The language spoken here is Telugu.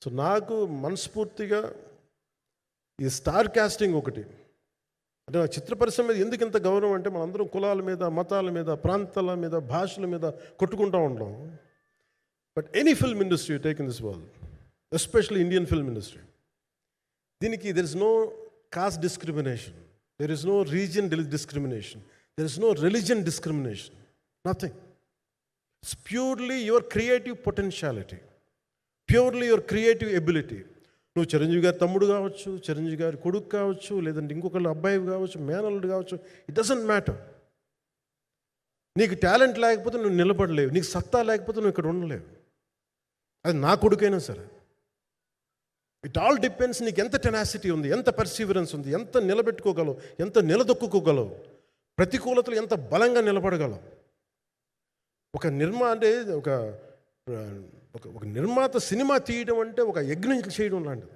సో నాకు మనస్ఫూర్తిగా ఈ స్టార్ కాస్టింగ్ ఒకటి అంటే ఆ చిత్ర పరిశ్రమ మీద ఎందుకు ఇంత గౌరవం అంటే మనందరం కులాల మీద, మతాల మీద, ప్రాంతాల మీద, భాషల మీద కొట్టుకుంటూ ఉంటాం. But any film industry take in this world, especially Indian film industry, దీనికి there is no caste discrimination, there is no region discrimination, there is no religion discrimination, nothing. It's purely your creative potentiality, purely your creative ability. నువ్వు చిరంజీవి గారి తమ్ముడు కావచ్చు, చిరంజీవి గారి కొడుకు కావచ్చు, లేదంటే ఇంకొకళ్ళు అబ్బాయి కావచ్చు, మేనల్లుడు కావచ్చు, ఇట్ డజంట్ మ్యాటర్. నీకు టాలెంట్ లేకపోతే నువ్వు నిలబడలేవు, నీకు సత్తా లేకపోతే నువ్వు ఇక్కడ ఉండలేవు. అది నా కొడుకైనా సరే. ఇట్ ఆల్ డిపెండ్స్ నీకు ఎంత టెనాసిటీ ఉంది, ఎంత పర్సీవరెన్స్ ఉంది, ఎంత నిలబెట్టుకోగలవు, ఎంత నిలదొక్కుకోగలవు, ప్రతికూలతలు ఎంత బలంగా నిలబడగలవు. ఒక నిర్మాత సినిమా తీయడం అంటే ఒక యజ్ఞం చేయడం లాంటిది.